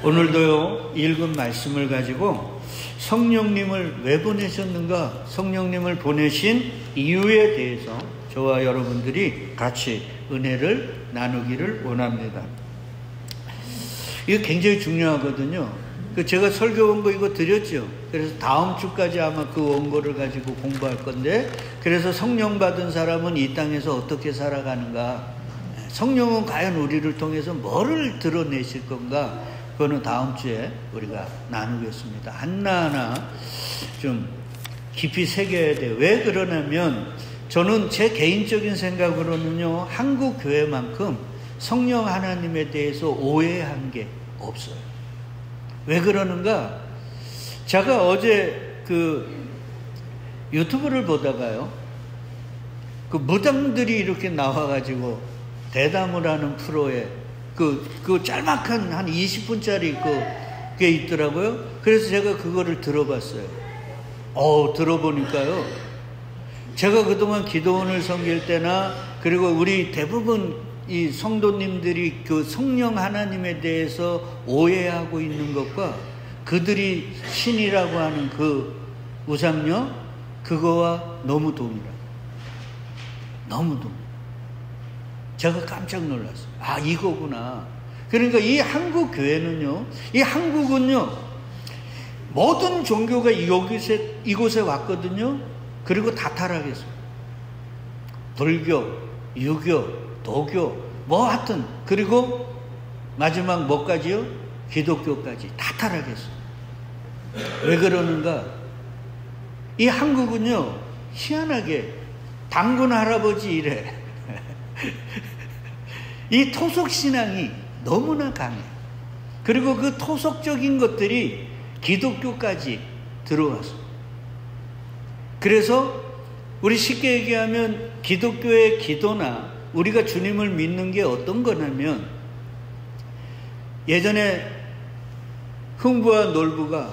오늘도요, 읽은 말씀을 가지고 성령님을 왜 보내셨는가, 성령님을 보내신 이유에 대해서 저와 여러분들이 같이 은혜를 나누기를 원합니다. 이거 굉장히 중요하거든요. 제가 설교 원고 이거 드렸죠. 그래서 다음 주까지 아마 그 원고를 가지고 공부할 건데, 그래서 성령 받은 사람은 이 땅에서 어떻게 살아가는가, 성령은 과연 우리를 통해서 뭐를 드러내실 건가, 그거는 다음 주에 우리가 나누겠습니다. 하나하나 좀 깊이 새겨야 돼요. 왜 그러냐면 저는 제 개인적인 생각으로는요, 한국 교회만큼 성령 하나님에 대해서 오해한 게 없어요. 왜 그러는가? 제가 어제 유튜브를 보다가요, 무당들이 이렇게 나와가지고 대담을 하는 프로에 그 짤막한 한 20분짜리 그게 있더라고요. 그래서 제가 그거를 들어봤어요. 들어보니까요, 제가 그동안 기도원을 섬길 때나, 그리고 우리 대부분 이 성도님들이 그 성령 하나님에 대해서 오해하고 있는 것과 그들이 신이라고 하는 그 우상요, 그거와 너무 동일하다. 너무 동일하다. 제가 깜짝 놀랐어요. 이거구나. 그러니까 이 한국 교회는요, 이 한국은요, 모든 종교가 이곳에 왔거든요. 그리고 다 타락했어요. 불교, 유교, 도교, 하여튼, 그리고 마지막 뭐까지요? 기독교까지 다 타락했어요. 왜 그러는가? 이 한국은요, 희한하게 당군 할아버지 이래 이 토속신앙이 너무나 강해요. 그리고 그 토속적인 것들이 기독교까지 들어왔어요. 그래서 우리 쉽게 얘기하면 기독교의 기도나 우리가 주님을 믿는 게 어떤 거냐면, 예전에 흥부와 놀부가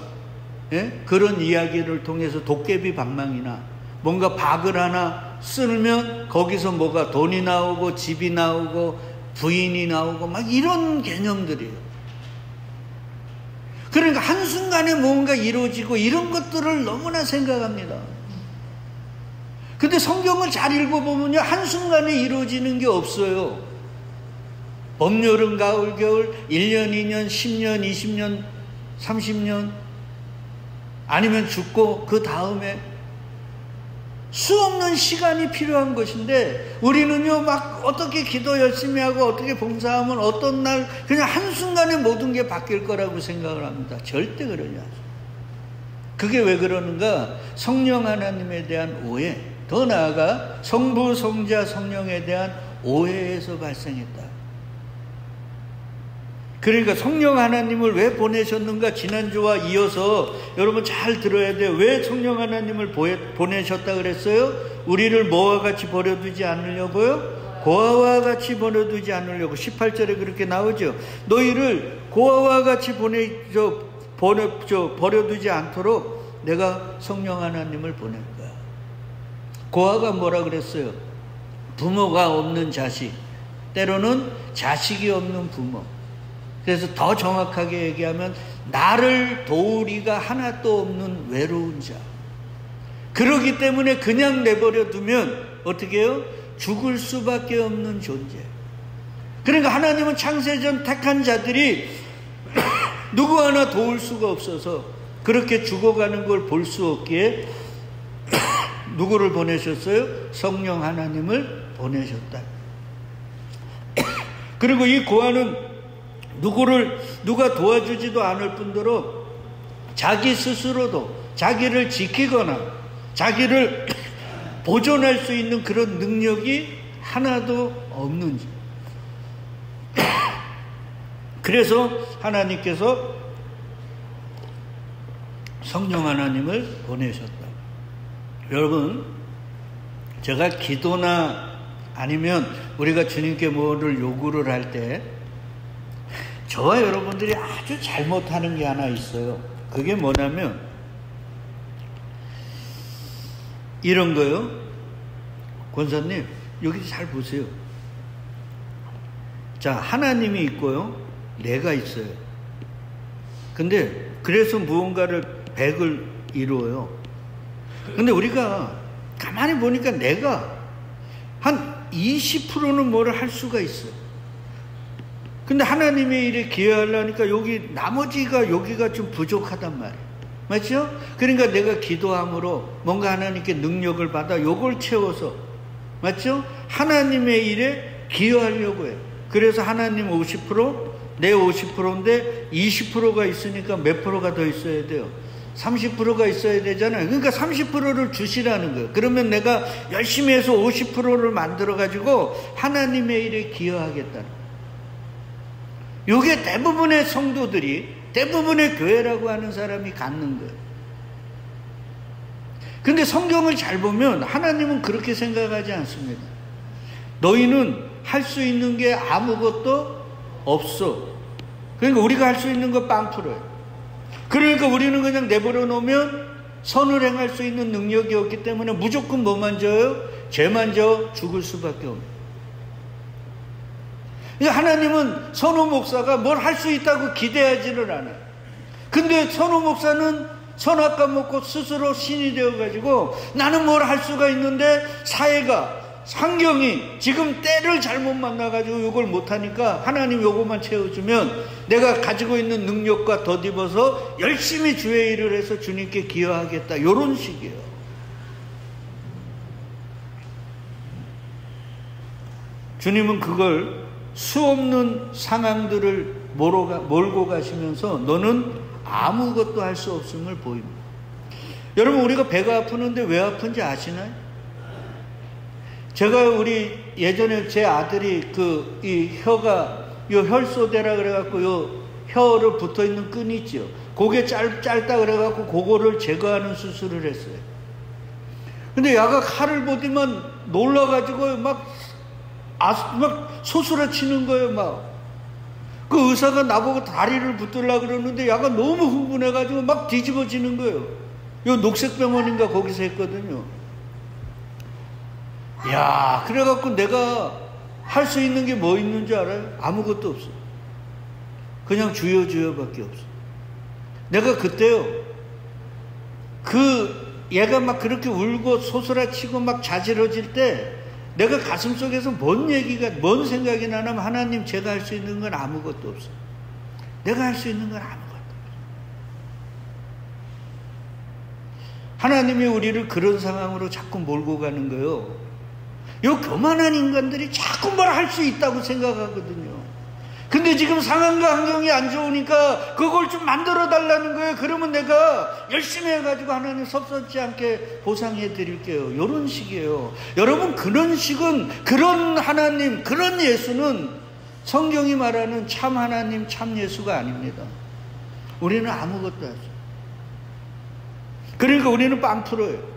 그런 이야기를 통해서 도깨비 방망이나 뭔가 박을 하나 쓸면 거기서 뭐가 돈이 나오고 집이 나오고 부인이 나오고 막 이런 개념들이에요. 그러니까 한순간에 뭔가 이루어지고 이런 것들을 너무나 생각합니다. 근데 성경을 잘 읽어보면요, 한순간에 이루어지는 게 없어요. 봄, 여름, 가을, 겨울, 1년, 2년, 10년, 20년, 30년, 아니면 죽고 그 다음에 수없는 시간이 필요한 것인데, 우리는요, 막 어떻게 기도 열심히 하고 어떻게 봉사하면 어떤 날 그냥 한순간에 모든 게 바뀔 거라고 생각을 합니다. 절대 그러지 않습니다. 그게 왜 그러는가? 성령 하나님에 대한 오해, 더 나아가 성부, 성자, 성령에 대한 오해에서 발생했다. 그러니까 성령 하나님을 왜 보내셨는가? 지난주와 이어서 여러분 잘 들어야 돼요. 왜 성령 하나님을 보내셨다 그랬어요? 우리를 뭐와 같이 버려두지 않으려고요? 고아와 같이 버려두지 않으려고. 18절에 그렇게 나오죠. 너희를 고아와 같이 버려두지 않도록 내가 성령 하나님을 보낼 거야. 고아가 뭐라 그랬어요? 부모가 없는 자식, 때로는 자식이 없는 부모. 그래서 더 정확하게 얘기하면 나를 도울 이가 하나도 없는 외로운 자. 그러기 때문에 그냥 내버려 두면 어떻게 해요? 죽을 수밖에 없는 존재. 그러니까 하나님은 창세전 택한 자들이 누구 하나 도울 수가 없어서 그렇게 죽어가는 걸 볼 수 없기에 누구를 보내셨어요? 성령 하나님을 보내셨다. 그리고 이 고아는 누가 도와주지도 않을 뿐더러 자기 스스로도 자기를 지키거나 자기를 보존할 수 있는 그런 능력이 하나도 없는 자. 그래서 하나님께서 성령 하나님을 보내셨다. 여러분, 제가 기도나 아니면 우리가 주님께 뭐를 요구를 할 때 저와 여러분들이 아주 잘못하는 게 하나 있어요. 그게 뭐냐면 이런 거요. 권사님, 여기 잘 보세요. 자, 하나님이 있고요, 내가 있어요. 근데 그래서 무언가를 100을 이루어요. 근데 우리가 가만히 보니까 내가 한 20%는 뭐를 할 수가 있어요. 근데 하나님의 일에 기여하려니까 나머지가 여기가 좀 부족하단 말이에요. 맞죠? 그러니까 내가 기도함으로 뭔가 하나님께 능력을 받아 요걸 채워서, 맞죠? 하나님의 일에 기여하려고 해요. 그래서 하나님 50%, 내 50%인데 20%가 있으니까 몇 프로가 더 있어야 돼요? 30%가 있어야 되잖아요. 그러니까 30%를 주시라는 거예요. 그러면 내가 열심히 해서 50%를 만들어가지고 하나님의 일에 기여하겠다는 거예요. 이게 대부분의 성도들이, 대부분의 교회라고 하는 사람이 갖는 거예요. 근데 성경을 잘 보면 하나님은 그렇게 생각하지 않습니다. 너희는 할 수 있는 게 아무것도 없어. 그러니까 우리가 할 수 있는 거 0%예요. 그러니까 우리는 그냥 내버려 놓으면 선을 행할 수 있는 능력이 없기 때문에 무조건 뭐만 져요? 죄만 져 죽을 수밖에 없는. 그러니까 하나님은 선호 목사가 뭘 할 수 있다고 기대하지를 않아요. 근데 선호 목사는 선악과 먹고 스스로 신이 되어가지고 나는 뭘 할 수가 있는데 사회가, 환경이 지금 때를 잘못 만나가지고 이걸 못하니까 하나님 요것만 채워주면 내가 가지고 있는 능력과 덧입어서 열심히 주의 일을 해서 주님께 기여하겠다, 이런 식이에요. 주님은 그걸 수없는 상황들을 몰고 가시면서 너는 아무것도 할 수 없음을 보입니다. 여러분, 우리가 배가 아프는데 왜 아픈지 아시나요? 제가 예전에 제 아들이 이 혀가, 요 혈소대라 그래갖고 요 혀로 붙어 있는 끈이 있죠. 그게 짧다 그래갖고 그거를 제거하는 수술을 했어요. 근데 야가 칼을 보더만 놀라가지고 막 소스라 치는 거예요, 그 의사가 나보고 다리를 붙들려고 그러는데 야가 너무 흥분해가지고 막 뒤집어지는 거예요. 요 녹색병원인가 거기서 했거든요. 야, 그래갖고 내가 할 수 있는 게 뭐 있는 줄 알아요? 아무것도 없어. 그냥 주여 주여밖에 없어. 내가 그때요, 얘가 막 그렇게 울고 소스라치고 막 자지러질 때 내가 가슴속에서 뭔 생각이 나냐면 하나님, 제가 할 수 있는 건 아무것도 없어. 내가 할 수 있는 건 아무것도 없어. 하나님이 우리를 그런 상황으로 자꾸 몰고 가는 거예요. 요 교만한 인간들이 자꾸 뭘 할 수 있다고 생각하거든요. 근데 지금 상황과 환경이 안 좋으니까 그걸 좀 만들어 달라는 거예요. 그러면 내가 열심히 해가지고 하나님 섭섭지 않게 보상해 드릴게요. 이런 식이에요. 여러분, 그런 식은, 그런 하나님, 그런 예수는 성경이 말하는 참 하나님, 참 예수가 아닙니다. 우리는 아무것도 하죠. 그러니까 우리는 0%예요.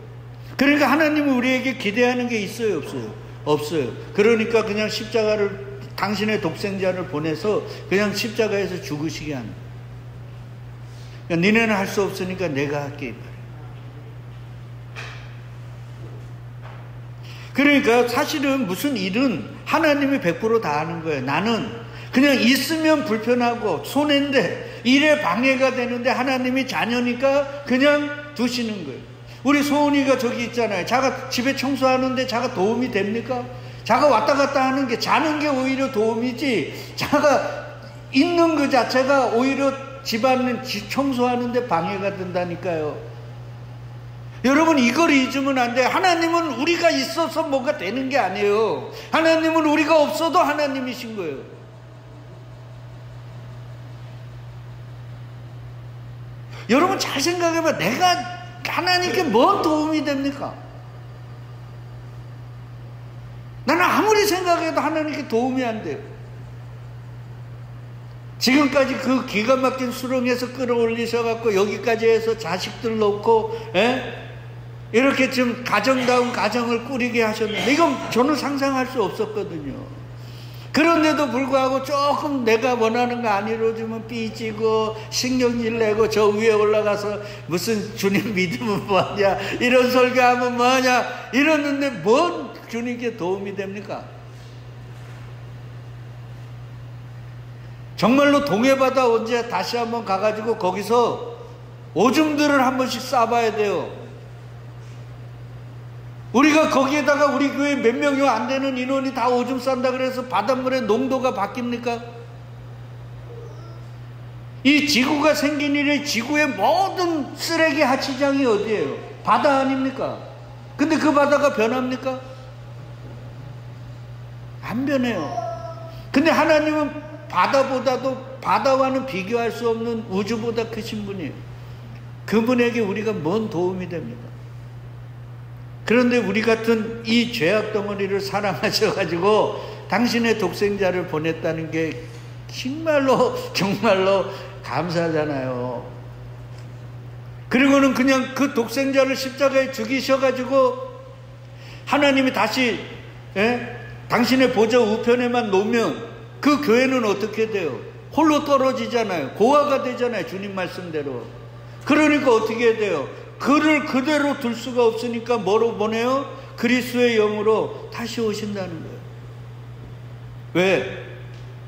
그러니까 하나님은 우리에게 기대하는 게 있어요, 없어요? 없어요. 그러니까 그냥 당신의 독생자를 보내서 그냥 십자가에서 죽으시게 합니다. 그러니까 니네는 할 수 없으니까 내가 할게. 그러니까 사실은 무슨 일은 하나님이 100% 다 하는 거예요. 나는 그냥 있으면 불편하고 손해인데, 일에 방해가 되는데 하나님이 자녀니까 그냥 두시는 거예요. 우리 소은이가 저기 있잖아요. 자가 집에 청소하는데 자가 도움이 됩니까? 자가 왔다 갔다 하는 게, 자는 게 오히려 도움이지, 자가 있는 그 자체가 오히려 집안을 청소하는데 방해가 된다니까요. 여러분, 이걸 잊으면 안 돼요. 하나님은 우리가 있어서 뭐가 되는 게 아니에요. 하나님은 우리가 없어도 하나님이신 거예요. 여러분, 잘 생각해봐. 내가 하나님께 뭔 도움이 됩니까? 나는 아무리 생각해도 하나님께 도움이 안 돼요. 지금까지 그 기가 막힌 수렁에서 끌어올리셔갖고 여기까지 해서 자식들 놓고, 이렇게 좀 가정다운 가정을 꾸리게 하셨는데, 이건 저는 상상할 수 없었거든요. 그런데도 불구하고 조금 내가 원하는 거 안 이루어지면 삐지고 신경질 내고 저 위에 올라가서 무슨 주님 믿으면 뭐하냐, 이런 설교하면 뭐하냐 이러는데 뭔 주님께 도움이 됩니까? 정말로 동해바다 언제 다시 한번 가가지고 거기서 오줌들을 한 번씩 싸봐야 돼요. 우리가 거기에다가 우리 교회 몇 명이 안 되는 인원이 다 오줌 싼다 그래서 바닷물의 농도가 바뀝니까? 이 지구가 생긴 이래 지구의 모든 쓰레기 하치장이 어디예요? 바다 아닙니까? 근데 그 바다가 변합니까? 안 변해요. 근데 하나님은 바다보다도, 바다와는 비교할 수 없는 우주보다 크신 분이에요. 그분에게 우리가 뭔 도움이 됩니다. 그런데 우리 같은 이 죄악 덩어리를 사랑하셔가지고 당신의 독생자를 보냈다는 게 정말로 감사하잖아요. 그리고는 그냥 그 독생자를 십자가에 죽이셔가지고 하나님이 다시 당신의 보좌 우편에만 놓으면 그 교회는 어떻게 돼요? 홀로 떨어지잖아요. 고아가 되잖아요. 주님 말씀대로. 그러니까 어떻게 돼요? 그를 그대로 둘 수가 없으니까 뭐로 보내요? 그리스도의 영으로 다시 오신다는 거예요. 왜?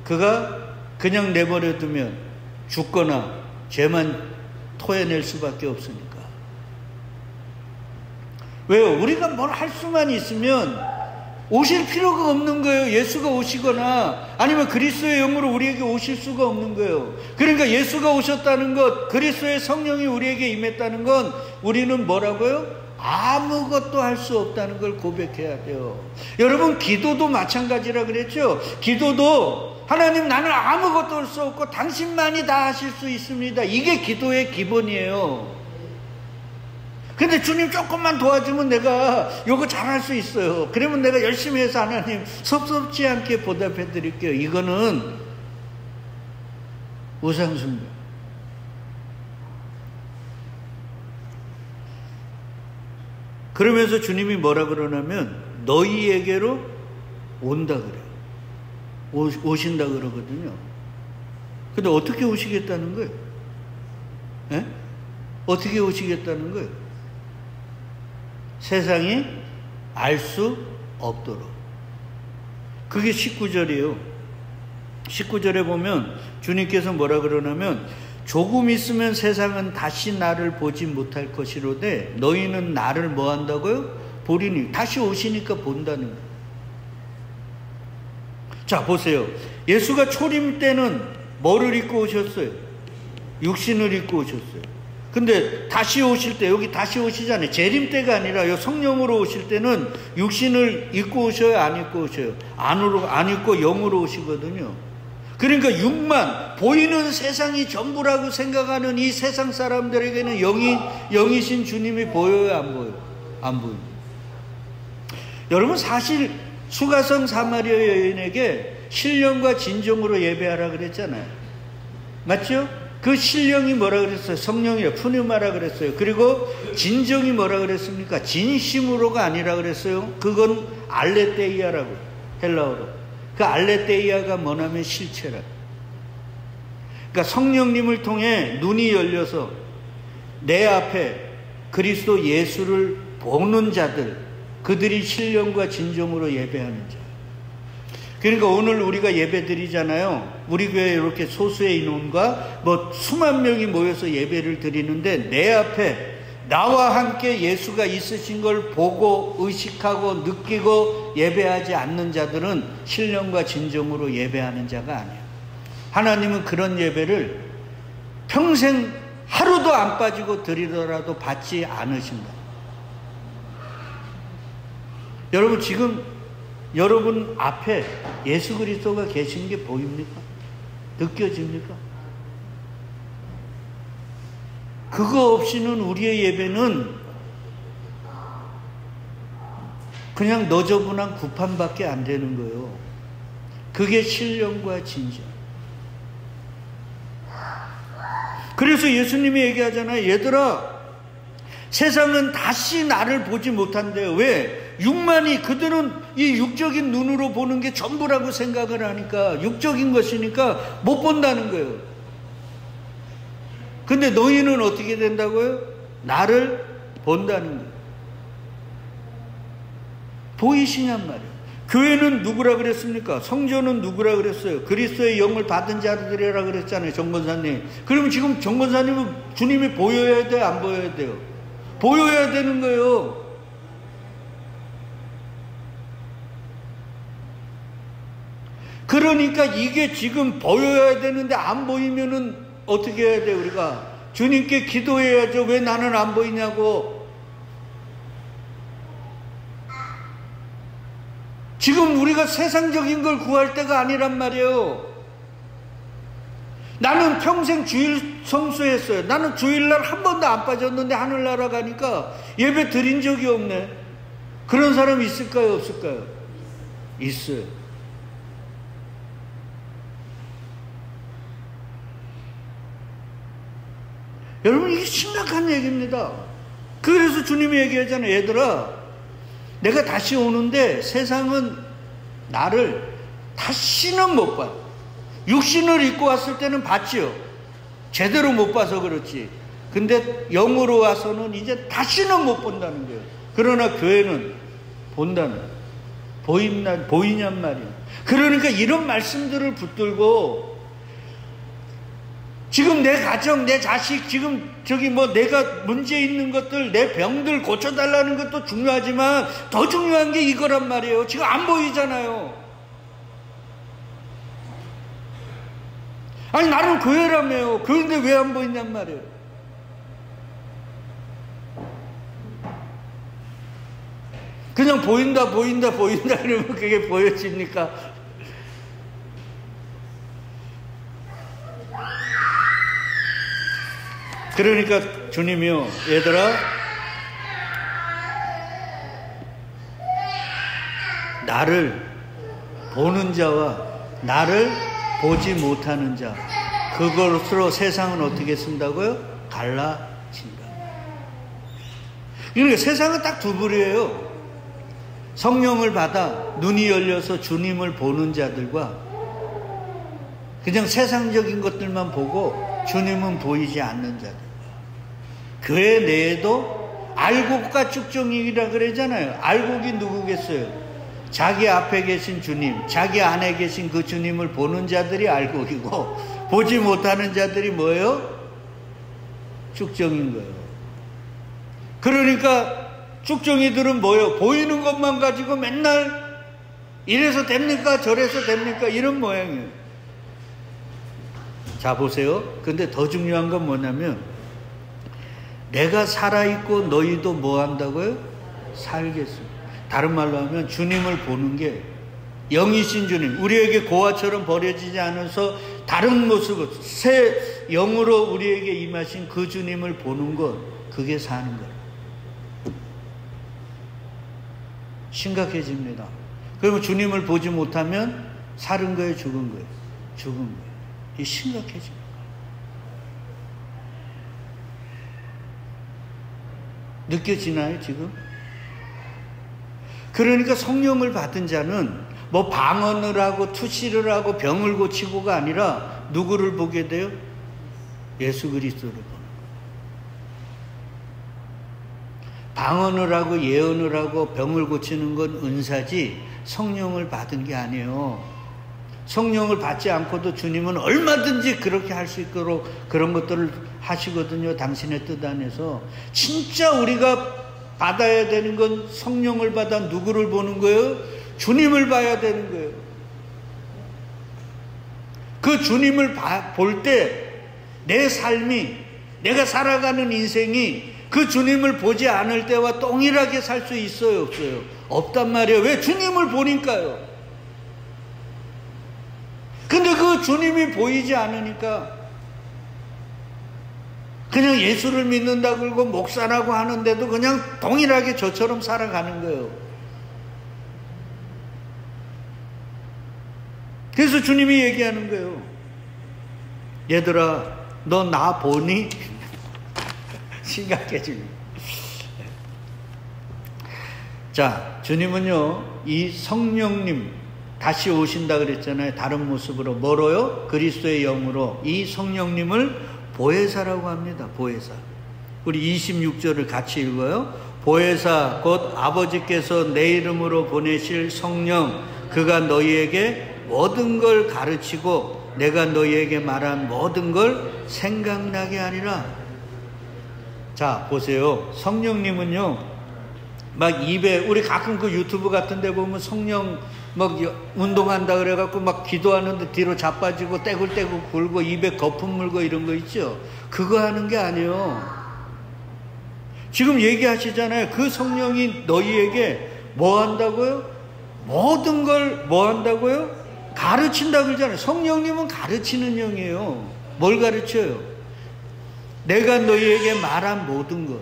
그가 그냥 내버려 두면 죽거나 죄만 토해낼 수밖에 없으니까. 왜요? 우리가 뭘 할 수만 있으면 오실 필요가 없는 거예요. 예수가 오시거나 아니면 그리스도의 영으로 우리에게 오실 수가 없는 거예요. 그러니까 예수가 오셨다는 것, 그리스도의 성령이 우리에게 임했다는 건 우리는 뭐라고요? 아무것도 할 수 없다는 걸 고백해야 돼요. 여러분, 기도도 마찬가지라 그랬죠? 기도도 하나님, 나는 아무것도 할 수 없고 당신만이 다 하실 수 있습니다. 이게 기도의 기본이에요. 근데 주님 조금만 도와주면 내가 이거 잘할 수 있어요. 그러면 내가 열심히 해서 하나님 섭섭지 않게 보답해 드릴게요. 이거는 우상숭배. 그러면서 주님이 뭐라 그러냐면 너희에게로 온다 그래요. 오신다 그러거든요. 근데 어떻게 오시겠다는 거예요? 에? 어떻게 오시겠다는 거예요? 세상이 알 수 없도록. 그게 19절이에요. 19절에 보면 주님께서 뭐라 그러냐면 조금 있으면 세상은 다시 나를 보지 못할 것이로되 너희는 나를 뭐 한다고요? 보리니. 다시 오시니까 본다는 거예요. 자, 보세요. 예수가 초림 때는 뭐를 입고 오셨어요? 육신을 입고 오셨어요. 근데 다시 오실 때, 여기 다시 오시잖아요. 재림 때가 아니라 성령으로 오실 때는 육신을 입고 오셔요? 안 입고 오셔요? 안 입고 영으로 오시거든요. 그러니까 육만, 보이는 세상이 전부라고 생각하는 이 세상 사람들에게는 영이신 주님이 보여요? 안 보여요? 안 보여요. 여러분, 사실 수가성 사마리아 여인에게 신령과 진정으로 예배하라 그랬잖아요. 맞죠? 그 신령이 뭐라 그랬어요? 성령이라 푸뉴마라 그랬어요. 그리고 진정이 뭐라 그랬습니까? 진심으로가 아니라 그랬어요. 그건 알레테이아라고, 헬라어로. 그 알레테이아가 뭐냐면 실체라. 그러니까 성령님을 통해 눈이 열려서 내 앞에 그리스도 예수를 보는 자들, 그들이 신령과 진정으로 예배하는 자. 그러니까 오늘 우리가 예배 드리잖아요. 우리 교회에 이렇게 소수의 인원과 수만 명이 모여서 예배를 드리는데 내 앞에 나와 함께 예수가 있으신 걸 보고 의식하고 느끼고 예배하지 않는 자들은 신령과 진정으로 예배하는 자가 아니에요. 하나님은 그런 예배를 평생 하루도 안 빠지고 드리더라도 받지 않으신다. 여러분, 지금 여러분 앞에 예수 그리스도가 계신 게 보입니까? 느껴집니까? 그거 없이는 우리의 예배는 그냥 너저분한 구판밖에 안 되는 거예요. 그게 신령과 진정. 그래서 예수님이 얘기하잖아요. 얘들아, 세상은 다시 나를 보지 못한대요. 왜? 육만이, 그들은 이 육적인 눈으로 보는 게 전부라고 생각을 하니까, 육적인 것이니까 못 본다는 거예요. 근데 너희는 어떻게 된다고요? 나를 본다는 거예요. 보이시냔 말이에요. 교회는 누구라 그랬습니까? 성전은 누구라 그랬어요? 그리스도의 영을 받은 자들이라 그랬잖아요, 정권사님. 그럼 지금 정권사님은 주님이 보여야 돼요, 안 보여야 돼요? 보여야 되는 거예요. 그러니까 이게 지금 보여야 되는데 안 보이면은 어떻게 해야 돼요, 우리가? 주님께 기도해야죠. 왜 나는 안 보이냐고. 지금 우리가 세상적인 걸 구할 때가 아니란 말이에요. 나는 평생 주일 성수했어요. 나는 주일날 한 번도 안 빠졌는데 하늘나라 가니까 예배 드린 적이 없네. 그런 사람 있을까요, 없을까요? 있어요. 여러분, 이게 심각한 얘기입니다. 그래서 주님이 얘기하잖아요. 얘들아, 내가 다시 오는데 세상은 나를 다시는 못 봐. 육신을 입고 왔을 때는 봤지요. 제대로 못 봐서 그렇지. 근데 영으로 와서는 이제 다시는 못 본다는 거예요. 그러나 교회는 본다는, 보이냔 말이에요. 그러니까 이런 말씀들을 붙들고 지금 내 가정, 내 자식, 지금 내가 문제 있는 것들, 내 병들 고쳐달라는 것도 중요하지만 더 중요한 게 이거란 말이에요. 지금 안 보이잖아요. 아니, 나는 교회라며요. 그런데 왜 안 보이냔 말이에요. 그냥 보인다 그러면 그게 보여집니까? 그러니까 주님이요, 얘들아, 나를 보는 자와 나를 보지 못하는 자, 그것으로 세상은 어떻게 쓴다고요? 갈라진다. 그러니까 세상은 딱 두 부류예요. 성령을 받아 눈이 열려서 주님을 보는 자들과 그냥 세상적인 것들만 보고 주님은 보이지 않는 자들. 교회 내에도 알곡과 쭉정이라 그러잖아요. 알곡이 누구겠어요? 자기 앞에 계신 주님, 자기 안에 계신 그 주님을 보는 자들이 알곡이고, 보지 못하는 자들이 뭐예요? 쭉정인 거예요. 그러니까 쭉정이들은 뭐예요? 보이는 것만 가지고 맨날 이래서 됩니까? 저래서 됩니까? 이런 모양이에요. 자, 보세요. 근데 더 중요한 건 뭐냐면, 내가 살아있고 너희도 뭐 한다고요? 살겠습니다. 다른 말로 하면 주님을 보는 게, 영이신 주님, 우리에게 고아처럼 버려지지 않아서 다른 모습으로 새 영으로 우리에게 임하신 그 주님을 보는 것, 그게 사는 거예요. 심각해집니다. 그러면 주님을 보지 못하면 살은 거예요, 죽은 거예요? 죽은 거예요. 이 심각해집니다. 느껴지나요, 지금? 그러니까 성령을 받은 자는 뭐 방언을 하고 투시를 하고 병을 고치고가 아니라 누구를 보게 돼요? 예수 그리스도를 보는 거예요. 방언을 하고 예언을 하고 병을 고치는 건 은사지 성령을 받은 게 아니에요. 성령을 받지 않고도 주님은 얼마든지 그렇게 할 수 있도록 그런 것들을 하시거든요. 당신의 뜻 안에서. 진짜 우리가 받아야 되는 건 성령을 받아 누구를 보는 거예요? 주님을 봐야 되는 거예요. 그 주님을 볼 때 내 삶이, 내가 살아가는 인생이 그 주님을 보지 않을 때와 동일하게 살 수 있어요, 없어요? 없단 말이에요. 왜? 주님을 보니까요. 근데 그 주님이 보이지 않으니까 그냥 예수를 믿는다 그러고 목사라고 하는데도 그냥 동일하게 저처럼 살아가는 거예요. 그래서 주님이 얘기하는 거예요. 얘들아, 너 나 보니? 심각해집니다. 자, 주님은요, 이 성령님 다시 오신다 그랬잖아요. 다른 모습으로. 뭐로요? 그리스도의 영으로. 이 성령님을 보혜사라고 합니다. 보혜사. 우리 26절을 같이 읽어요. 보혜사 곧 아버지께서 내 이름으로 보내실 성령, 그가 너희에게 모든 걸 가르치고 내가 너희에게 말한 모든 걸 생각나게 하리라. 자, 보세요. 성령님은요, 막 입에, 우리 가끔 그 유튜브 같은 데 보면 성령 막 운동한다 그래갖고 막 기도하는데 뒤로 자빠지고 떼굴떼굴 굴고 입에 거품 물고 이런 거 있죠. 그거 하는 게 아니에요. 지금 얘기하시잖아요. 그 성령이 너희에게 뭐 한다고요? 모든 걸 뭐 한다고요? 가르친다 그러잖아요. 성령님은 가르치는 영이에요. 뭘 가르쳐요? 내가 너희에게 말한 모든 것.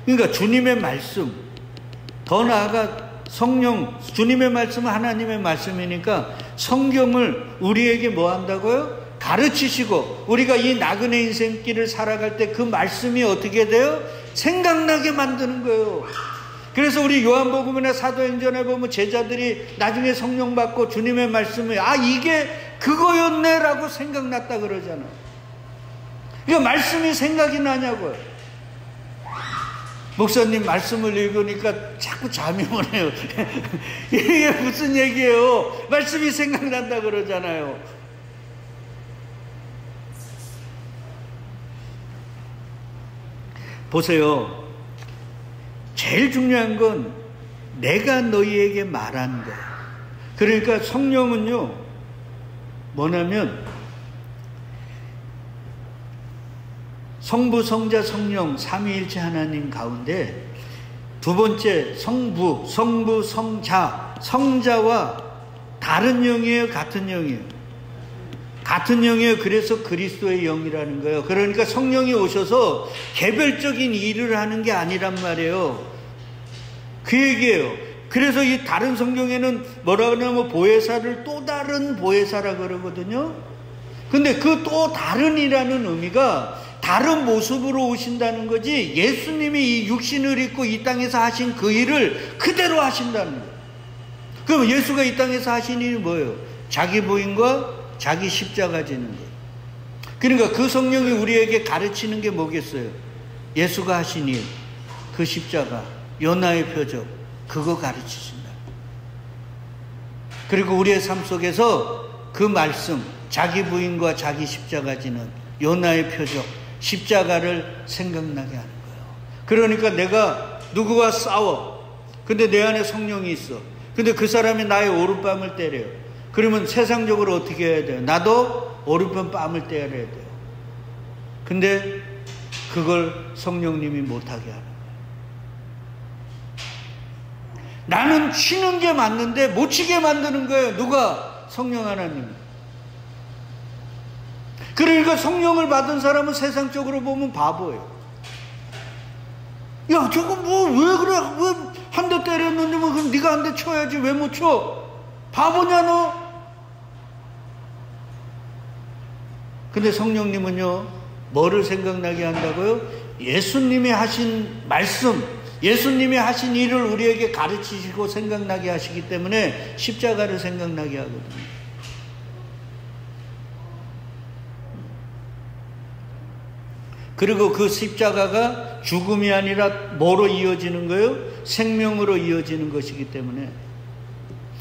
그러니까 주님의 말씀, 더 나아가 성령, 주님의 말씀은 하나님의 말씀이니까 성경을 우리에게 뭐 한다고요? 가르치시고 우리가 이 나그네 인생길을 살아갈 때 그 말씀이 어떻게 돼요? 생각나게 만드는 거예요. 그래서 우리 요한복음이나 사도행전에 보면 제자들이 나중에 성령 받고 주님의 말씀을 이게 그거였네 라고 생각났다 그러잖아. 그러니까 말씀이 생각이 나냐고요. 목사님 말씀을 읽으니까 자꾸 잠이 오네요. 이게 무슨 얘기예요? 말씀이 생각난다 그러잖아요. 보세요. 제일 중요한 건 내가 너희에게 말한 거야. 그러니까 성령은요, 뭐냐면 성부, 성자, 성령 삼위일체 하나님 가운데 두 번째 성부, 성자, 성자와 다른 영이에요, 같은 영이에요? 같은 영이에요. 그래서 그리스도의 영이라는 거예요. 그러니까 성령이 오셔서 개별적인 일을 하는 게 아니란 말이에요. 그 얘기예요. 그래서 이 다른 성경에는 뭐라 그러냐면 보혜사를 또 다른 보혜사라 그러거든요. 근데 그 또 다른이라는 의미가 다른 모습으로 오신다는 거지, 예수님이 이 육신을 입고 이 땅에서 하신 그 일을 그대로 하신다는 거예요. 그럼 예수가 이 땅에서 하신 일이 뭐예요? 자기 부인과 자기 십자가 지는 거예요. 그러니까 그 성령이 우리에게 가르치는 게 뭐겠어요? 예수가 하신 일, 그 십자가, 요나의 표적, 그거 가르치신다. 그리고 우리의 삶 속에서 그 말씀, 자기 부인과 자기 십자가 지는 요나의 표적, 십자가를 생각나게 하는 거예요. 그러니까 내가 누구와 싸워. 근데 내 안에 성령이 있어. 근데 그 사람이 나의 오른뺨을 때려요. 그러면 세상적으로 어떻게 해야 돼요? 나도 오른편 뺨을 때려야 돼요. 근데 그걸 성령님이 못하게 하는 거예요. 나는 치는 게 맞는데 못 치게 만드는 거예요. 누가? 성령 하나님. 그러니까 성령을 받은 사람은 세상적으로 보면 바보예요. 야, 저거 뭐 왜 그래? 왜 한 대 때렸는데 뭐 그럼 네가 한 대 쳐야지 왜 못 쳐? 바보냐 너? 근데 성령님은요, 뭐를 생각나게 한다고요? 예수님이 하신 말씀, 예수님이 하신 일을 우리에게 가르치시고 생각나게 하시기 때문에 십자가를 생각나게 하거든요. 그리고 그 십자가가 죽음이 아니라 뭐로 이어지는 거예요? 생명으로 이어지는 것이기 때문에.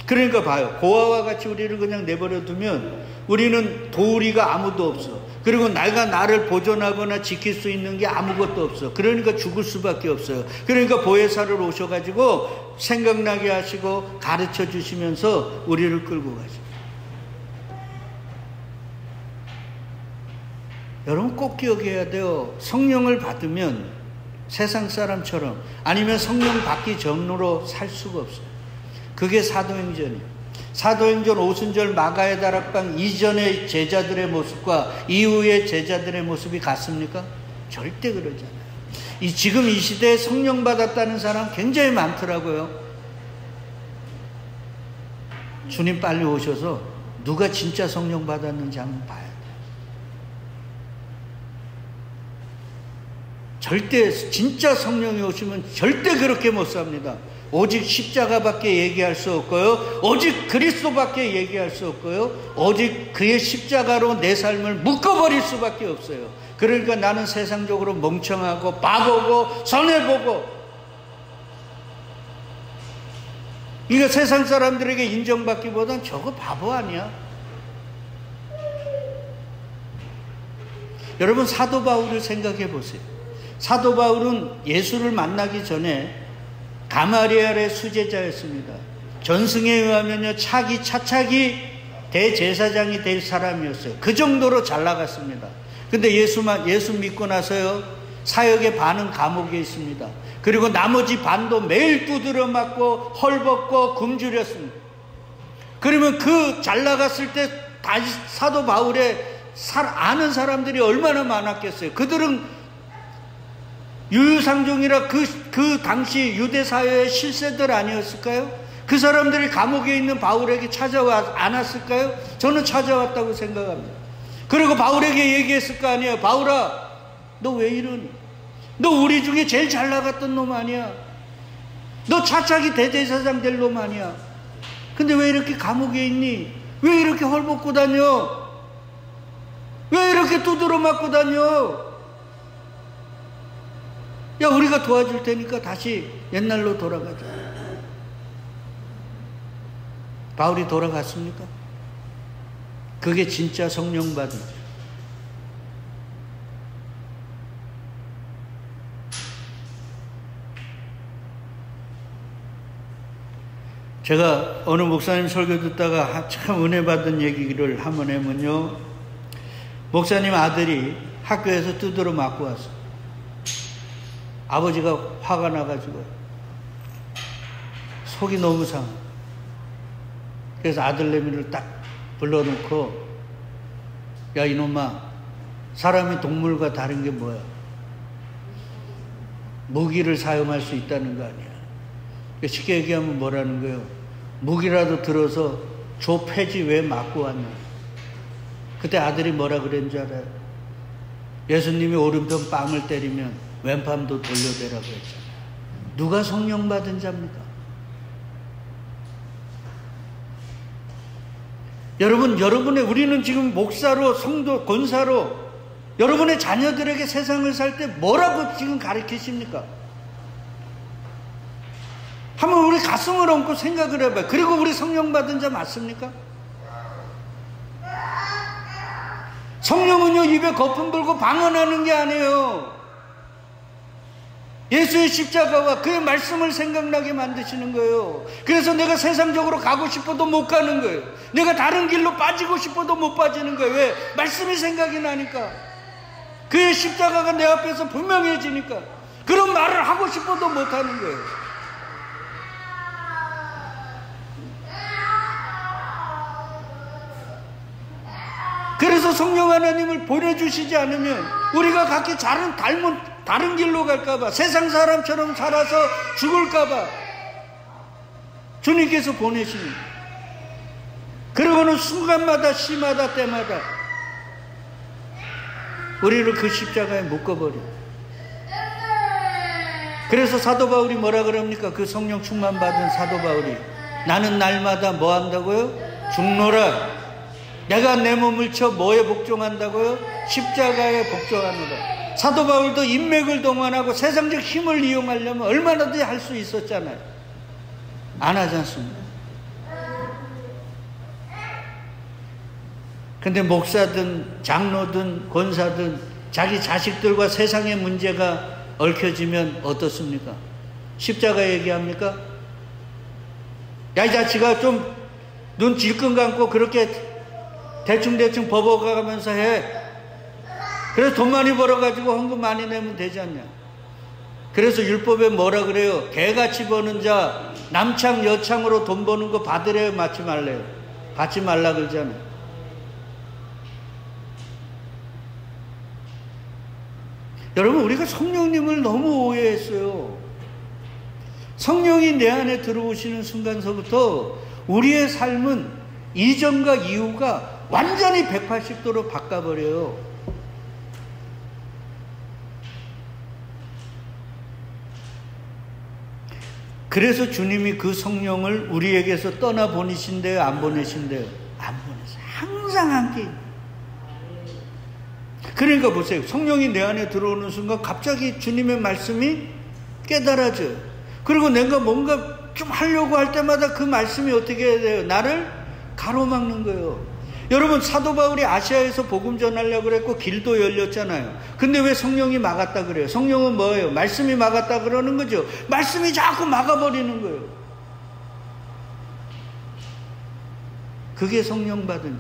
그러니까 봐요. 고아와 같이 우리를 그냥 내버려 두면 우리는 도우리가 아무도 없어. 그리고 내가 나를 보존하거나 지킬 수 있는 게 아무것도 없어. 그러니까 죽을 수밖에 없어요. 그러니까 보혜사를 오셔가지고 생각나게 하시고 가르쳐 주시면서 우리를 끌고 가죠. 여러분 꼭 기억해야 돼요. 성령을 받으면 세상 사람처럼, 아니면 성령 받기 전으로 살 수가 없어요. 그게 사도행전이에요. 사도행전 오순절 마가의 다락방 이전의 제자들의 모습과 이후의 제자들의 모습이 같습니까? 절대 그러잖아요. 지금 이 시대에 성령 받았다는 사람 굉장히 많더라고요. 주님 빨리 오셔서 누가 진짜 성령 받았는지 한번 봐야 돼요. 절대 진짜 성령이 오시면 절대 그렇게 못 삽니다. 오직 십자가밖에 얘기할 수 없고요, 오직 그리스도밖에 얘기할 수 없고요, 오직 그의 십자가로 내 삶을 묶어버릴 수밖에 없어요. 그러니까 나는 세상적으로 멍청하고 바보고 손해보고 이거 세상 사람들에게 인정받기보단 저거 바보 아니야? 여러분, 사도 바울을 생각해 보세요. 사도 바울은 예수를 만나기 전에 가마리엘의 수제자였습니다. 전승에 의하면요, 차차기 대제사장이 될 사람이었어요. 그 정도로 잘 나갔습니다. 근데 예수 믿고 나서요, 사역의 반은 감옥에 있습니다. 그리고 나머지 반도 매일 두드려 맞고 헐벗고 굶주렸습니다. 그러면 그 잘 나갔을 때 다시 사도 바울의 아는 사람들이 얼마나 많았겠어요. 그들은 유유상종이라 그 당시 유대 사회의 실세들 아니었을까요? 그 사람들이 감옥에 있는 바울에게 찾아와 않았을까요? 저는 찾아왔다고 생각합니다. 그리고 바울에게 얘기했을 거 아니에요. 바울아, 너 왜 이러니? 너 우리 중에 제일 잘 나갔던 놈 아니야? 너 차차기 대제사장 될 놈 아니야? 근데 왜 이렇게 감옥에 있니? 왜 이렇게 헐벗고 다녀? 왜 이렇게 두드러 맞고 다녀? 야, 우리가 도와줄 테니까 다시 옛날로 돌아가자. 바울이 돌아갔습니까? 그게 진짜 성령 받은 거예요. 제가 어느 목사님 설교 듣다가 참 은혜 받은 얘기를 한번 해면요, 목사님 아들이 학교에서 두드러 맞고 왔어. 아버지가 화가 나가지고 속이 너무 상해. 그래서 아들내미를 딱 불러놓고, 야 이놈아, 사람이 동물과 다른 게 뭐야? 무기를 사용할 수 있다는 거 아니야. 쉽게 얘기하면 뭐라는 거예요? 무기라도 들어서 줘 패지 왜 맞고 왔냐. 그때 아들이 뭐라 그랬는 줄 알아요? 예수님이 오른편 뺨을 때리면 왼팔도 돌려대라고 했잖아요. 누가 성령 받은 자입니까? 우리는 지금 목사로, 성도, 권사로 여러분의 자녀들에게 세상을 살 때 뭐라고 지금 가르치십니까? 한번 우리 가슴을 얹고 생각을 해봐요. 그리고 우리 성령 받은 자 맞습니까? 성령은요, 입에 거품 불고 방언하는 게 아니에요. 예수의 십자가와 그의 말씀을 생각나게 만드시는 거예요. 그래서 내가 세상적으로 가고 싶어도 못 가는 거예요. 내가 다른 길로 빠지고 싶어도 못 빠지는 거예요. 왜? 말씀이 생각이 나니까. 그의 십자가가 내 앞에서 분명해지니까. 그런 말을 하고 싶어도 못 하는 거예요. 그래서 성령 하나님을 보내주시지 않으면 우리가 각기 다른 길로 갈까봐, 세상 사람처럼 살아서 죽을까봐 주님께서 보내십니다. 그러고는 순간마다, 시마다, 때마다 우리를 그 십자가에 묶어버려요. 그래서 사도 바울이 뭐라 그럽니까? 그 성령 충만 받은 사도 바울이, 나는 날마다 뭐 한다고요? 죽노라. 내가 내 몸을 쳐 뭐에 복종한다고요? 십자가에 복종하노라. 사도 바울도 인맥을 동원하고 세상적 힘을 이용하려면 얼마나든지 할 수 있었잖아요. 안 하지 않습니까? 근데 목사든 장로든 권사든 자기 자식들과 세상의 문제가 얽혀지면 어떻습니까? 십자가 얘기합니까? 야, 이 자식아, 좀 눈 질끈 감고 그렇게 대충 버벅가면서 해. 그래서 돈 많이 벌어가지고 헌금 많이 내면 되지 않냐. 그래서 율법에 뭐라 그래요? 개같이 버는 자, 남창 여창으로 돈 버는 거 받으래요, 받지 말래요? 받지 말라 그러잖아요. 여러분, 우리가 성령님을 너무 오해했어요. 성령이 내 안에 들어오시는 순간서부터 우리의 삶은 이전과 이후가 완전히 180도로 바꿔버려요. 그래서 주님이 그 성령을 우리에게서 떠나 보내신대요? 안 보내신대요? 안 보내세요. 항상 함께. 그러니까 보세요. 성령이 내 안에 들어오는 순간 갑자기 주님의 말씀이 깨달아져요. 그리고 내가 뭔가 좀 하려고 할 때마다 그 말씀이 어떻게 해야 돼요? 나를 가로막는 거예요. 여러분, 사도 바울이 아시아에서 복음 전하려고 그랬고 길도 열렸잖아요. 근데 왜 성령이 막았다 그래요? 성령은 뭐예요? 말씀이 막았다 그러는 거죠. 말씀이 자꾸 막아버리는 거예요. 그게 성령 받은 일.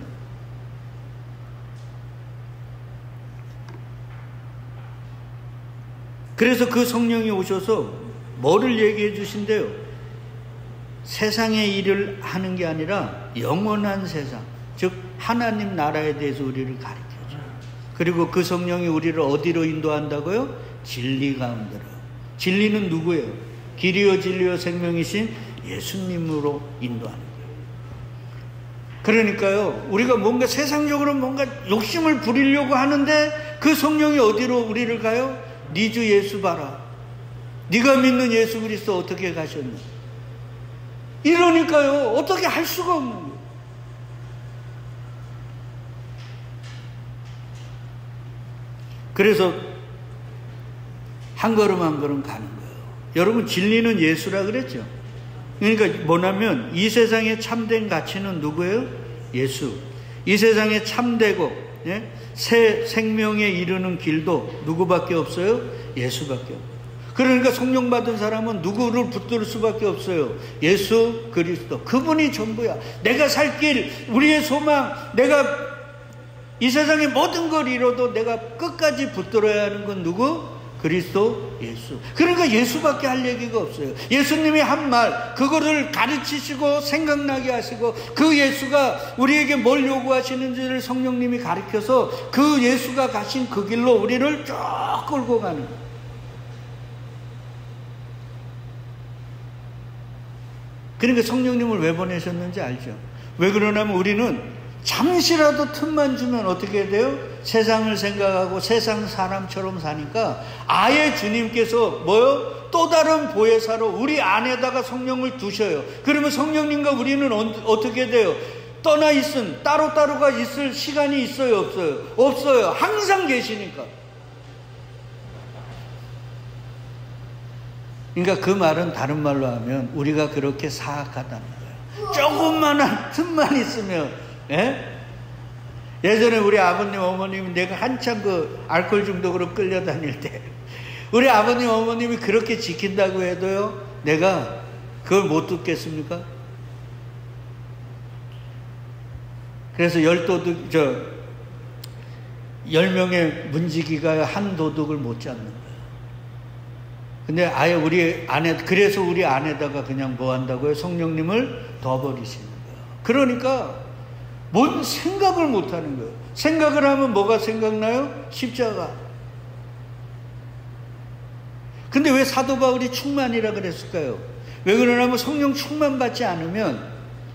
그래서 그 성령이 오셔서 뭐를 얘기해 주신대요? 세상의 일을 하는 게 아니라 영원한 세상, 즉 하나님 나라에 대해서 우리를 가르쳐줘요. 그리고 그 성령이 우리를 어디로 인도한다고요? 진리 가운데로. 진리는 누구예요? 길이요 진리요 생명이신 예수님으로 인도하는 거예요. 그러니까요, 우리가 뭔가 세상적으로 뭔가 욕심을 부리려고 하는데 그 성령이 어디로 우리를 가요? 네 주 예수 봐라. 네가 믿는 예수 그리스도 어떻게 가셨냐. 이러니까요, 어떻게 할 수가 없는 거예요. 그래서 한 걸음 한 걸음 가는 거예요. 여러분, 진리는 예수라 그랬죠. 그러니까 뭐냐면 이 세상의 참된 가치는 누구예요? 예수. 이 세상에 참되고 새 생명에 이르는 길도 누구밖에 없어요? 예수밖에 없어요. 그러니까 성령 받은 사람은 누구를 붙들 수밖에 없어요? 예수 그리스도. 그분이 전부야. 내가 살 길, 우리의 소망, 내가 이 세상의 모든 걸 이뤄도 내가 끝까지 붙들어야 하는 건 누구? 그리스도 예수. 그러니까 예수밖에 할 얘기가 없어요. 예수님이 한 말, 그거를 가르치시고 생각나게 하시고 그 예수가 우리에게 뭘 요구하시는지를 성령님이 가르쳐서 그 예수가 가신 그 길로 우리를 쭉 끌고 가는 거예요. 그러니까 성령님을 왜 보내셨는지 알죠? 왜 그러냐면 우리는 잠시라도 틈만 주면 어떻게 돼요? 세상을 생각하고 세상 사람처럼 사니까 아예 주님께서 뭐요? 또 다른 보혜사로 우리 안에다가 성령을 두셔요. 그러면 성령님과 우리는 어떻게 돼요? 떠나 있은, 따로따로가 있을 시간이 있어요? 없어요? 없어요. 항상 계시니까. 그러니까 그 말은 다른 말로 하면 우리가 그렇게 사악하다는 거예요. 조금만한 틈만 있으면, 예전에 우리 아버님 어머님이 내가 한참 그 알코올 중독으로 끌려다닐 때 우리 아버님 어머님이 그렇게 지킨다고 해도요, 내가 그걸 못 듣겠습니까? 그래서 10명의 문지기가 한 도둑을 못 잡는 거예요. 근데 아예 우리 안에, 그래서 우리 안에다가 그냥 뭐 한다고요? 성령님을 둬버리시는 거예요. 그러니까 뭔 생각을 못 하는 거예요. 생각을 하면 뭐가 생각나요? 십자가. 근데 왜 사도 바울이 충만이라 그랬을까요? 왜 그러냐면 성령 충만 받지 않으면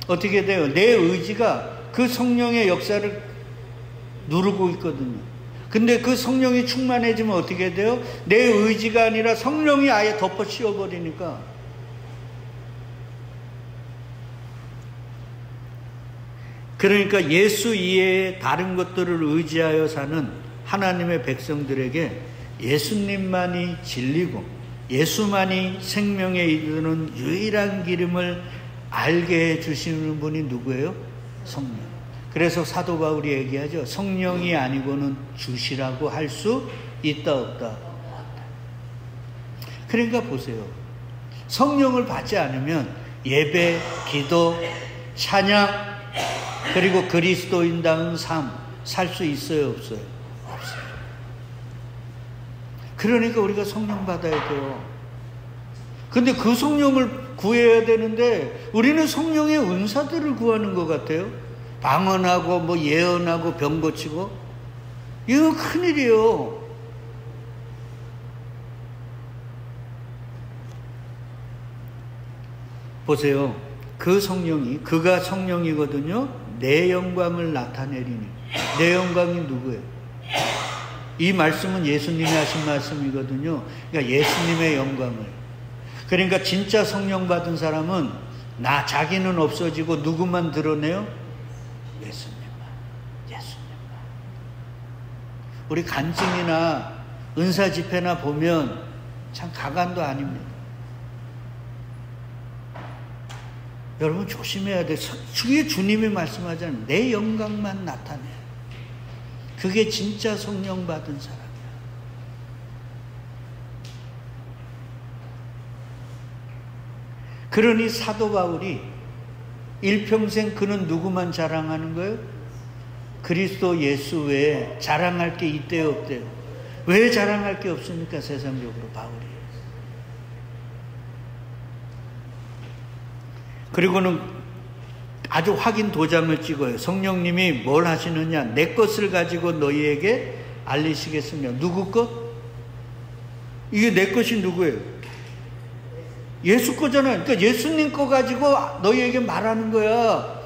어떻게 돼요? 내 의지가 그 성령의 역사를 누르고 있거든요. 근데 그 성령이 충만해지면 어떻게 돼요? 내 의지가 아니라 성령이 아예 덮어 씌워버리니까. 그러니까 예수 이외에 다른 것들을 의지하여 사는 하나님의 백성들에게 예수님만이 진리고 예수만이 생명에 이르는 유일한 기름을 알게 해주시는 분이 누구예요? 성령. 그래서 사도 바울이 얘기하죠. 성령이 아니고는 주시라고 할 수 있다 없다. 그러니까 보세요. 성령을 받지 않으면 예배, 기도, 찬양, 그리고 그리스도인다운 삶 살 수 있어요 없어요? 없어요. 그러니까 우리가 성령 받아야 돼요. 근데 그 성령을 구해야 되는데 우리는 성령의 은사들을 구하는 것 같아요. 방언하고 뭐 예언하고 병 고치고. 이거 큰일이에요. 보세요. 그 성령이, 그가 성령이거든요. 내 영광을 나타내리니. 내 영광이 누구예요? 이 말씀은 예수님이 하신 말씀이거든요. 그러니까 예수님의 영광을. 그러니까 진짜 성령 받은 사람은 자기는 없어지고 누구만 드러내요? 예수님만. 예수님만. 우리 간증이나 은사 집회나 보면 참 가관도 아닙니다. 여러분 조심해야 돼. 주의 주님이 말씀하잖아요. 내 영광만 나타내. 그게 진짜 성령 받은 사람이야. 그러니 사도 바울이 일평생 그는 누구만 자랑하는 거예요? 그리스도 예수 외에 자랑할 게 있대요, 없대요? 왜 자랑할 게 없습니까? 세상적으로 바울이. 그리고는 아주 확인 도장을 찍어요. 성령님이 뭘 하시느냐? 내 것을 가지고 너희에게 알리시겠습니다. 누구 것? 이게 내 것이 누구예요? 예수 거잖아요. 그러니까 예수님 거 가지고 너희에게 말하는 거야.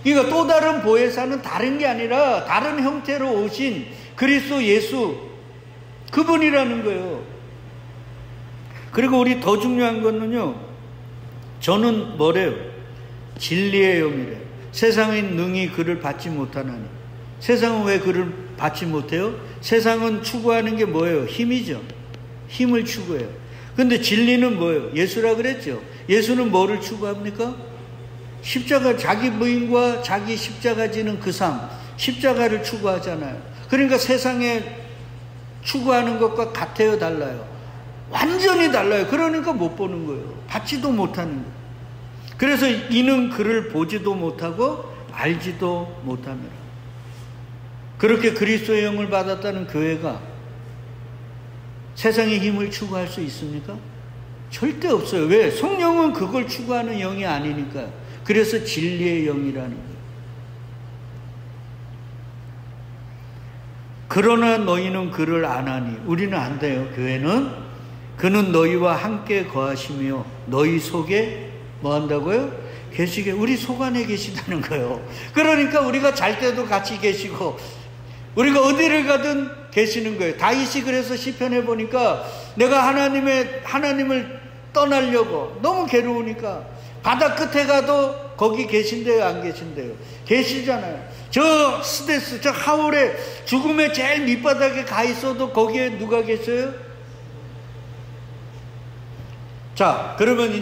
그러니까 또 다른 보혜사는 다른 게 아니라 다른 형태로 오신 그리스도 예수, 그분이라는 거예요. 그리고 우리 더 중요한 거는요, 저는 뭐래요? 진리의 영이래요. 세상은 능히 그를 받지 못하나니. 세상은 왜 그를 받지 못해요? 세상은 추구하는 게 뭐예요? 힘이죠. 힘을 추구해요. 근데 진리는 뭐예요? 예수라 그랬죠. 예수는 뭐를 추구합니까? 십자가, 자기 부인과 자기 십자가 지는 그 삶, 십자가를 추구하잖아요. 그러니까 세상에 추구하는 것과 같아요, 달라요? 완전히 달라요. 그러니까 못 보는 거예요. 받지도 못하는 거예요. 그래서 이는 그를 보지도 못하고 알지도 못합니다. 그렇게 그리스도의 영을 받았다는 교회가 세상의 힘을 추구할 수 있습니까? 절대 없어요. 왜? 성령은 그걸 추구하는 영이 아니니까요. 그래서 진리의 영이라는 거예요. 그러나 너희는 그를 안 하니. 우리는 안 돼요. 교회는 그는 너희와 함께 거하시며 너희 속에 뭐 한다고요? 계시게. 우리 속 안에 계시다는 거예요. 그러니까 우리가 잘 때도 같이 계시고 우리가 어디를 가든 계시는 거예요. 다윗이 그래서 시편에 보니까 내가 하나님을 떠나려고 너무 괴로우니까 바다 끝에 가도 거기 계신대요, 안 계신대요? 계시잖아요. 저 스데스, 저 하울의 죽음의 제일 밑바닥에 가 있어도 거기에 누가 계셔요? 자, 그러면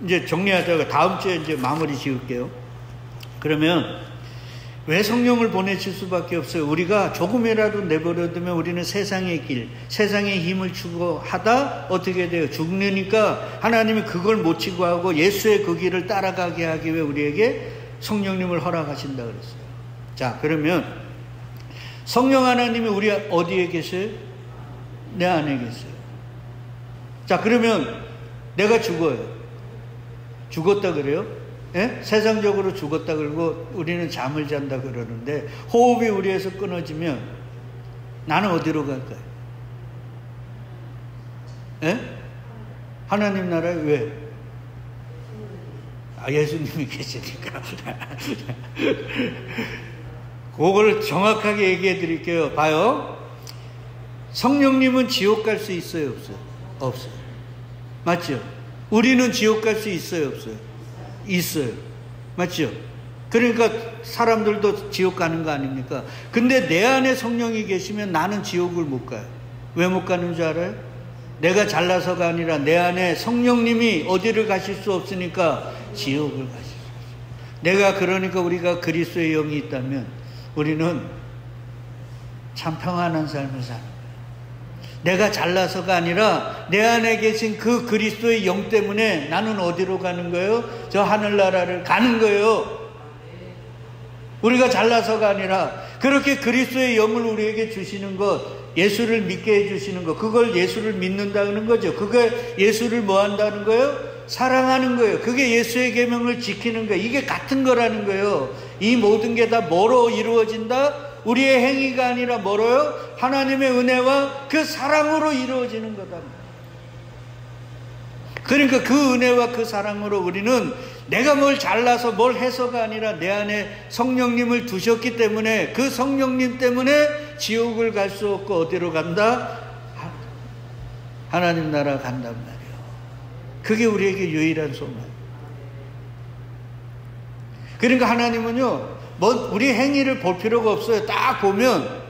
이제 정리하자고 다음 주에 이제 마무리 지을게요. 그러면 왜 성령을 보내실 수밖에 없어요? 우리가 조금이라도 내버려두면 우리는 세상의 길, 세상의 힘을 추구하다 어떻게 돼요? 죽으니까 하나님이 그걸 못 추구하고 예수의 그 길을 따라가게 하기 위해 우리에게 성령님을 허락하신다 그랬어요. 자, 그러면 성령 하나님이 우리 어디에 계세요? 내 안에 계세요. 자, 그러면 내가 죽어요. 죽었다 그래요? 예? 세상적으로 죽었다 그러고 우리는 잠을 잔다 그러는데 호흡이 우리에서 끊어지면 나는 어디로 갈까요? 예? 하나님 나라에 왜? 예수님이 계시니까. 그걸 정확하게 얘기해 드릴게요. 봐요. 성령님은 지옥 갈 수 있어요, 없어요? 없어요. 맞죠? 우리는 지옥 갈 수 있어요, 없어요? 있어요. 맞죠? 그러니까 사람들도 지옥 가는 거 아닙니까? 근데 내 안에 성령이 계시면 나는 지옥을 못 가요. 왜 못 가는 줄 알아요? 내가 잘나서가 아니라 내 안에 성령님이 어디를 가실 수 없으니까 지옥을 가실 수 없어요. 내가 그러니까 우리가 그리스도의 영이 있다면 우리는 참 평안한 삶을 사는 거예요. 내가 잘나서가 아니라 내 안에 계신 그 그리스도의 영 때문에 나는 어디로 가는 거예요? 저 하늘나라를 가는 거예요. 우리가 잘나서가 아니라 그렇게 그리스도의 영을 우리에게 주시는 것, 예수를 믿게 해주시는 것, 그걸 예수를 믿는다는 거죠. 그게 예수를 뭐 한다는 거예요? 사랑하는 거예요. 그게 예수의 계명을 지키는 거예요. 이게 같은 거라는 거예요. 이 모든 게 다 뭐로 이루어진다? 우리의 행위가 아니라 뭐로요? 하나님의 은혜와 그 사랑으로 이루어지는 거다. 그러니까 그 은혜와 그 사랑으로 우리는 내가 뭘 잘나서 뭘 해서가 아니라 내 안에 성령님을 두셨기 때문에 그 성령님 때문에 지옥을 갈 수 없고 어디로 간다? 하나님 나라 간단 말이에요. 그게 우리에게 유일한 소망. 그러니까 하나님은요, 뭐 우리 행위를 볼 필요가 없어요. 딱 보면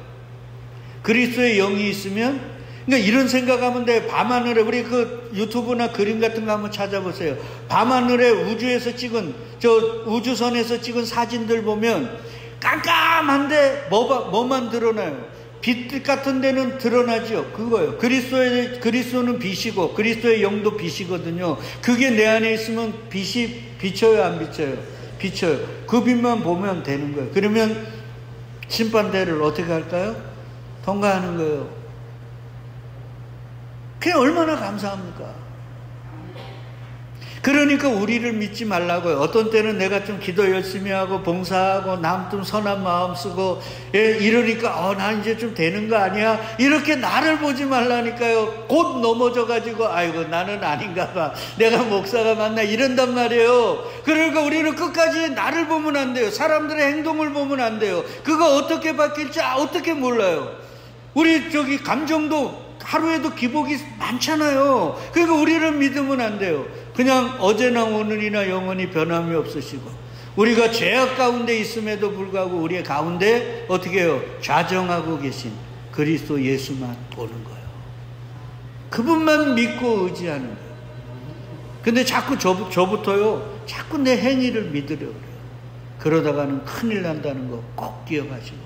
그리스도의 영이 있으면 그러니까 이런 생각하면 돼. 밤하늘에, 우리 그 유튜브나 그림 같은 거 한번 찾아보세요. 밤하늘에 우주에서 찍은, 저 우주선에서 찍은 사진들 보면 깜깜한데 뭐만 드러나요? 빛 같은 데는 드러나죠. 그거예요. 그리스도는 빛이고 그리스도의 영도 빛이거든요. 그게 내 안에 있으면 빛이 비쳐요, 안 비쳐요? 비쳐요. 그 빛만 보면 되는 거예요. 그러면 심판대를 어떻게 할까요? 통과하는 거예요. 그게 얼마나 감사합니까? 그러니까 우리를 믿지 말라고요. 어떤 때는 내가 좀 기도 열심히 하고 봉사하고 남 좀 선한 마음 쓰고 이러니까 나 이제 좀 되는 거 아니야? 이렇게 나를 보지 말라니까요. 곧 넘어져 가지고 아이고 나는 아닌가 봐. 내가 목사가 맞나 이런단 말이에요. 그러니까 우리는 끝까지 나를 보면 안 돼요. 사람들의 행동을 보면 안 돼요. 그거 어떻게 바뀔지 어떻게 몰라요. 우리 감정도 하루에도 기복이 많잖아요. 그러니까 우리를 믿으면 안 돼요. 그냥 어제나 오늘이나 영원히 변함이 없으시고 우리가 죄악 가운데 있음에도 불구하고 우리의 가운데 어떻게 해요? 좌정하고 계신 그리스도 예수만 보는 거예요. 그분만 믿고 의지하는 거예요. 근데 자꾸 저부터요 자꾸 내 행위를 믿으려고 그래요. 그러다가는 큰일 난다는 거 꼭 기억하시고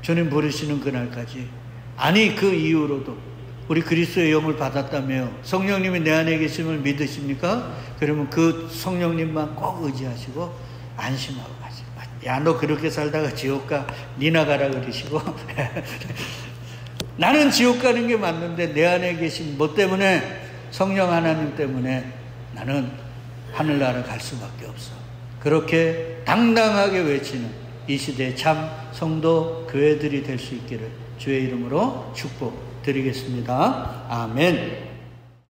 주님 부르시는 그날까지, 아니 그 이후로도 우리 그리스도의 영을 받았다며 성령님이 내 안에 계심을 믿으십니까? 그러면 그 성령님만 꼭 의지하시고 안심하고 가시고, 야 너 그렇게 살다가 지옥 가, 니나 가라 그러시고 나는 지옥 가는 게 맞는데 내 안에 계신 뭐 때문에? 성령 하나님 때문에 나는 하늘나라 갈 수밖에 없어. 그렇게 당당하게 외치는 이 시대의 참 성도 교회들이 될 수 있기를 주의 이름으로 축복드리겠습니다. 아멘.